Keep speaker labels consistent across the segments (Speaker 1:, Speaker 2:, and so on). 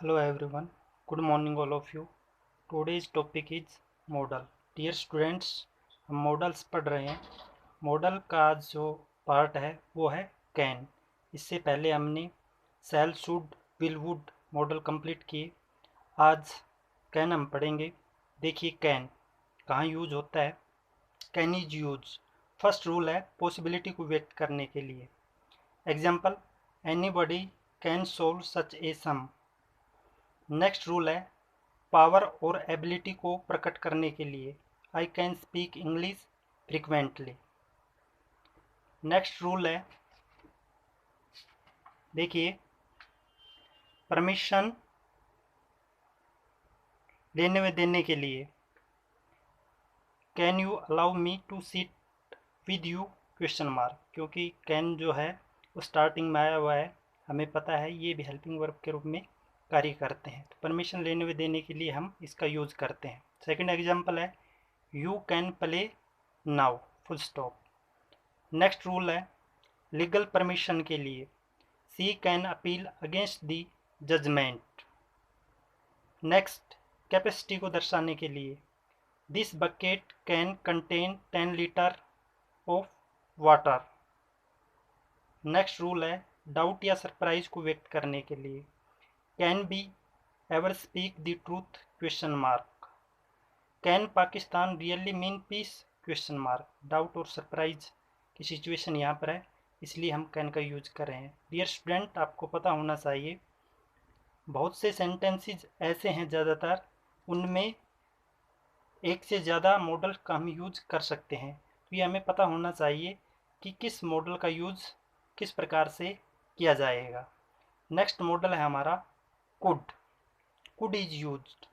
Speaker 1: Hello everyone, good morning all of you. Today's topic is model. Dear students, हम models पढ़ रहे हैं. Model का आज जो पार्ट है वो है कैन. इससे पहले हमने shall, should, will, would modal complete किए. आज कैन हम पढ़ेंगे. देखिए कैन कहाँ यूज होता है. Can is use. First rule है पॉसिबिलिटी को व्यक्त करने के लिए. Example, anybody can solve such a sum. Next rule है पावर और एबिलिटी को प्रकट करने के लिए. I can speak English frequently. Next rule है, देखिए, परमिशन लेने व देने के लिए. Can you allow me to sit with you question mark. क्योंकि कैन जो है वो स्टार्टिंग में आया हुआ है, हमें पता है ये भी हेल्पिंग वर्ब के रूप में कार्य करते हैं. तो परमिशन लेने व देने के लिए हम इसका यूज करते हैं. सेकंड एग्जांपल है you can play now, full stop. Next rule है लीगल परमिशन के लिए. She can appeal against the judgement. Next capacity को दर्शाने के लिए. This bucket can contain 10 litre of water. Next rule है डाउट या सरप्राइज को व्यक्त करने के लिए. Can be ever speak the truth question mark. Can Pakistan really mean peace question mark. Doubt और सरप्राइज की सिचुएशन यहाँ पर है, इसलिए हम कैन का यूज कर रहे हैं. डियर स्टूडेंट, आपको पता होना चाहिए बहुत से सेंटेंसेस ऐसे हैं, ज़्यादातर उनमें एक से ज़्यादा मॉडल का हम यूज कर सकते हैं. तो ये हमें पता होना चाहिए कि किस मॉडल का यूज किस प्रकार से किया जाएगा. नेक्स्ट मॉडल है हमारा could. Could is used.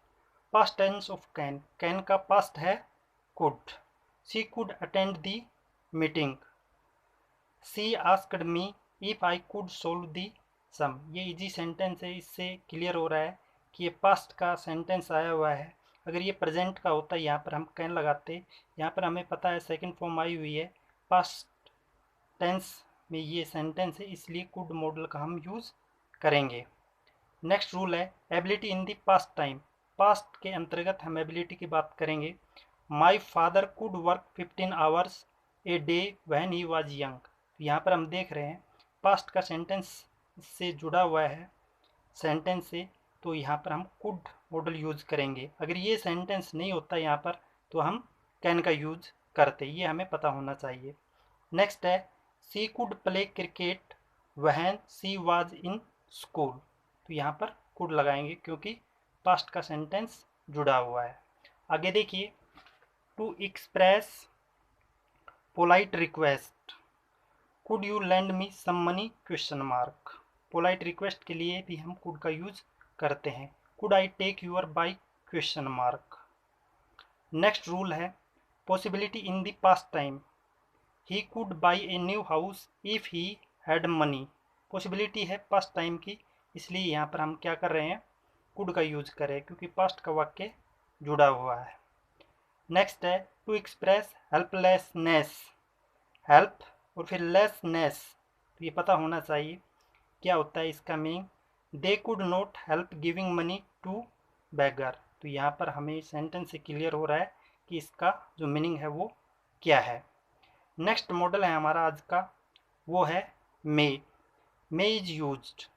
Speaker 1: Past tense of can. Can का पास्ट है could. She could attend the meeting. She asked me if I could solve the sum. ये इजी सेंटेंस है, इससे क्लियर हो रहा है कि ये पास्ट का सेंटेंस आया हुआ है. अगर ये प्रेजेंट का होता है यहाँ पर हम कैन लगाते. यहाँ पर हमें पता है सेकंड फॉर्म आई हुई है, पास्ट टेंस में ये सेंटेंस है, इसलिए कुड मॉडल का हम यूज़ करेंगे. नेक्स्ट रूल है ability in the past time. Past के अंतर्गत हम एबिलिटी की बात करेंगे. My father could work 15 hours a day when he was young. यहाँ पर हम देख रहे हैं पास्ट का सेंटेंस से जुड़ा हुआ है सेंटेंस से, तो यहाँ पर हम कुड मॉडल यूज करेंगे. अगर ये सेंटेंस नहीं होता यहाँ पर तो हम कैन का यूज करते. ये हमें पता होना चाहिए. नेक्स्ट है she could play cricket when she was in school. तो यहाँ पर कुड लगाएंगे क्योंकि पास्ट का सेंटेंस जुड़ा हुआ है. आगे देखिए, to express polite request. Could you lend me some money question mark. Polite request के लिए भी हम कुड का यूज करते हैं. Could I take your bike question mark. Next rule है possibility in the past time. He could buy a new house if he had money. Possibility है past time की, इसलिए यहाँ पर हम क्या कर रहे हैं, कुड का यूज कर रहे हैं क्योंकि पास्ट का वाक्य जुड़ा हुआ है. नेक्स्ट है टू एक्सप्रेस हेल्पलेसनेस. हेल्प और फिर लेसनेस, तो ये पता होना चाहिए क्या होता है इसका meaning. They could not help giving money to beggar. तो यहाँ पर हमें सेंटेंस से क्लियर हो रहा है कि इसका जो मीनिंग है वो क्या है. नेक्स्ट मॉडल है हमारा आज का, वो है मे. मे इज यूज्ड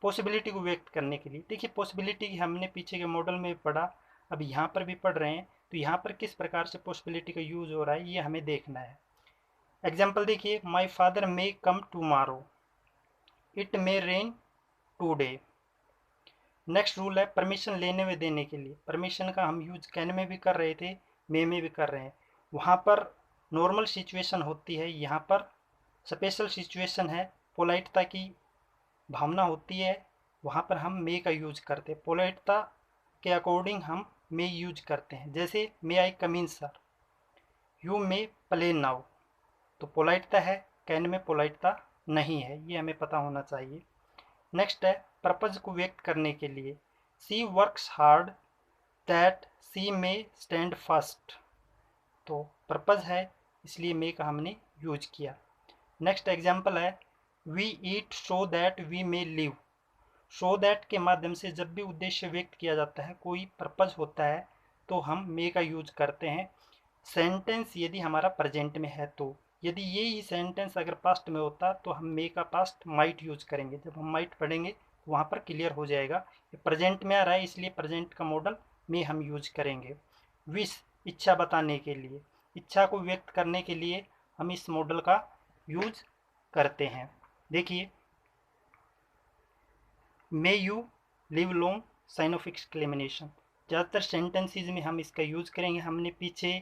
Speaker 1: पॉसिबिलिटी को व्यक्त करने के लिए. देखिए पॉसिबिलिटी हमने पीछे के मॉडल में पढ़ा, अब यहाँ पर भी पढ़ रहे हैं, तो यहाँ पर किस प्रकार से पॉसिबिलिटी का यूज हो रहा है ये हमें देखना है. एग्जाम्पल देखिए, my father may come tomorrow. It may rain today. Next rule है परमिशन लेने व देने के लिए. परमिशन का हम यूज कैन में भी कर रहे थे, मे में भी कर रहे हैं. वहाँ पर नॉर्मल सिचुएशन होती है, यहाँ पर स्पेशल सिचुएशन है, पोलाइटता की भावना होती है, वहाँ पर हम मे का यूज करते हैं. पोलाइटता के अकॉर्डिंग हम मे यूज करते हैं. जैसे may I come in sir, you may play now. तो पोलाइटता है, कैन में पोलाइटता नहीं है, ये हमें पता होना चाहिए. नेक्स्ट है पर्पज को व्यक्त करने के लिए. She works hard that she may stand first. तो पर्पज है, इसलिए मे का हमने यूज किया. नेक्स्ट एग्जाम्पल है we eat so that we may live. So that के माध्यम से जब भी उद्देश्य व्यक्त किया जाता है, कोई पर्पज होता है, तो हम मे का यूज करते हैं। सेंटेंस यदि हमारा प्रेजेंट में है तो, यदि यही सेंटेंस अगर पास्ट में होता तो हम मे का पास्ट माइट यूज करेंगे। जब हम माइट पढ़ेंगे तो वहाँ पर क्लियर हो जाएगा। ये प्रेजेंट में आ रहा है इसलिए प्रेजेंट का मॉडल में हम यूज करेंगे। विश, इच्छा बताने के लिए, इच्छा को व्यक्त करने के लिए हम इस मॉडल का यूज करते हैं। देखिए, may you live long, sign of exclamation. ज़्यादातर सेंटेंसेज में हम इसका यूज करेंगे। हमने पीछे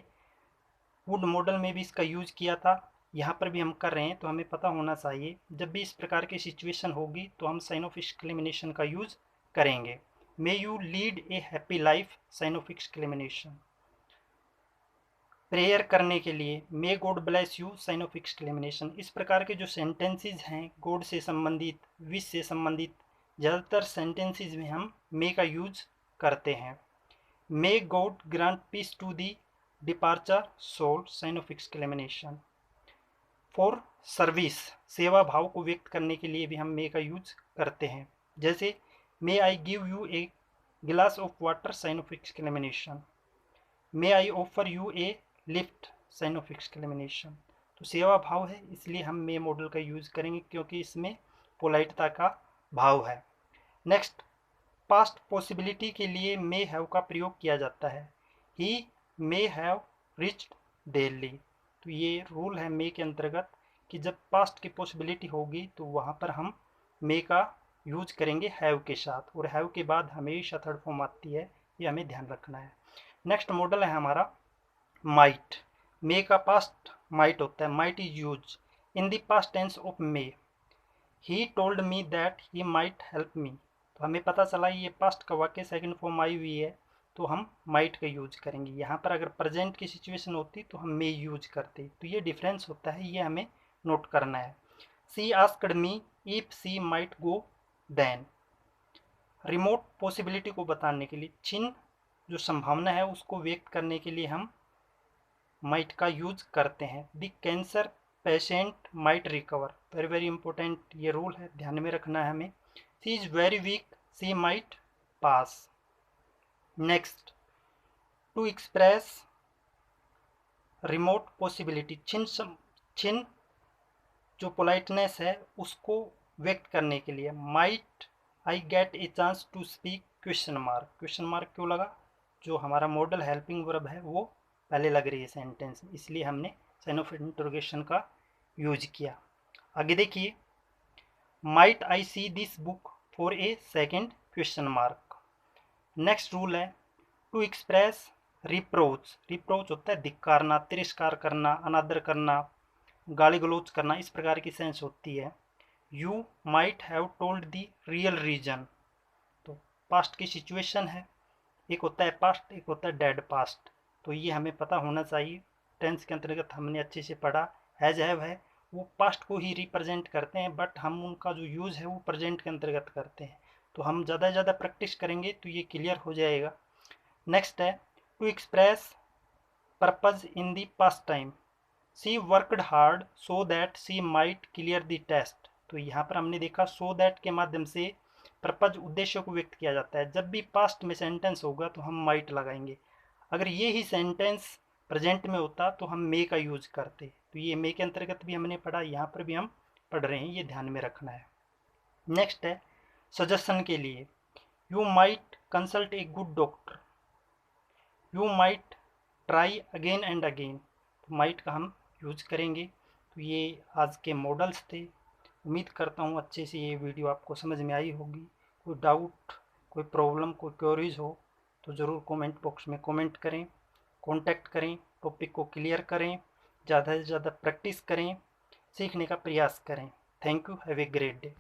Speaker 1: वुड मॉडल में भी इसका यूज किया था, यहाँ पर भी हम कर रहे हैं, तो हमें पता होना चाहिए जब भी इस प्रकार की सिचुएशन होगी तो हम साइन ऑफ एक्सक्लेमेशन का यूज करेंगे। May you lead a happy life, sign of exclamation. Prayer करने के लिए may God bless you, sign of exclamation. इस प्रकार के जो सेंटेंसेज हैं गॉड से संबंधित, विश से संबंधित, ज़्यादातर सेंटेंसेज में हम मे का यूज करते हैं। May God grant peace to the departure soul, sign of exclamation. For service, सेवा भाव को व्यक्त करने के लिए भी हम मे का यूज करते हैं। जैसे may I give you a glass of water, sign of exclamation. May I offer you a lift, sign of exclamation. तो सेवा भाव है इसलिए हम मे मॉडल का यूज करेंगे क्योंकि इसमें पोलाइटता का भाव है। नेक्स्ट, पास्ट पॉसिबिलिटी के लिए मे हैव का प्रयोग किया जाता है। ही मे हैव रिच्ड दिल्ली। तो ये रूल है मे के अंतर्गत कि जब पास्ट की पॉसिबिलिटी होगी तो वहाँ पर हम मे का यूज करेंगे हैव के साथ, और हैव के बाद हमेशा थर्ड फॉर्म आती है, ये हमें ध्यान रखना है। नेक्स्ट मॉडल है हमारा माइट। मे का पास्ट माइट होता है। Might is use in the past tense of may. He told me that he might help me. तो हमें पता चला ये पास्ट का वाक्य सेकंड फॉर्म आई हुई है तो हम माइट का यूज करेंगे। यहाँ पर अगर प्रेजेंट की सिचुएशन होती तो हम मे यूज करते। तो ये डिफरेंस होता है, ये हमें नोट करना है। She asked me if she might go then. Remote possibility को बताने के लिए, छिन्न जो संभावना है उसको व्यक्त करने के लिए हम माइट का यूज करते हैं। The cancer patient might recover, very very important ये रूल है, ध्यान में रखना है हमें। She is very weak, she might pass. Next, to express remote possibility, छिन्न जो पोलाइटनेस है उसको व्यक्त करने के लिए। Might I get a chance to speak, question mark. Question mark क्यों लगा? जो हमारा मॉडल हेल्पिंग वर्ब है वो पहले लग रही है सेंटेंस, इसलिए हमने साइन ऑफ इंटरोगेशन का यूज किया। आगे देखिए, might I see this book for a second, question mark. Next rule है टू एक्सप्रेस रिप्रोच। रिप्रोच होता है धिक्कारना, तिरस्कार करना, अनादर करना, गाली गलौज करना, इस प्रकार की सेंस होती है। You might have told the real reason. तो पास्ट की सिचुएशन है, एक होता है पास्ट, एक होता है डेड पास्ट, तो ये हमें पता होना चाहिए। टेंस के अंतर्गत हमने अच्छे से पढ़ा, हैज हैव है वो पास्ट को ही रिप्रेजेंट करते हैं, बट हम उनका जो यूज़ है वो प्रेजेंट के अंतर्गत करते हैं। तो हम ज़्यादा से ज़्यादा प्रैक्टिस करेंगे तो ये क्लियर हो जाएगा। नेक्स्ट है to express purpose in the past time. She worked hard so that she might clear the test. तो यहाँ पर हमने देखा सो दैट के माध्यम से पर्पज, उद्देश्य को व्यक्त किया जाता है। जब भी पास्ट में सेंटेंस होगा तो हम माइट लगाएंगे। अगर ये ही सेंटेंस प्रेजेंट में होता तो हम मे का यूज करते। तो ये मे के अंतर्गत भी हमने पढ़ा, यहाँ पर भी हम पढ़ रहे हैं, ये ध्यान में रखना है। नेक्स्ट है सजेशन के लिए, you might consult a good doctor, you might try again and again. तो माइट का हम यूज करेंगे। तो ये आज के मॉडल्स थे। उम्मीद करता हूँ अच्छे से ये वीडियो आपको समझ में आई होगी। कोई डाउट, कोई प्रॉब्लम, कोई क्वेरीज हो तो ज़रूर कमेंट बॉक्स में कमेंट करें, कांटेक्ट करें, टॉपिक को क्लियर करें, ज़्यादा से ज़्यादा प्रैक्टिस करें, सीखने का प्रयास करें। Thank you, have a great day.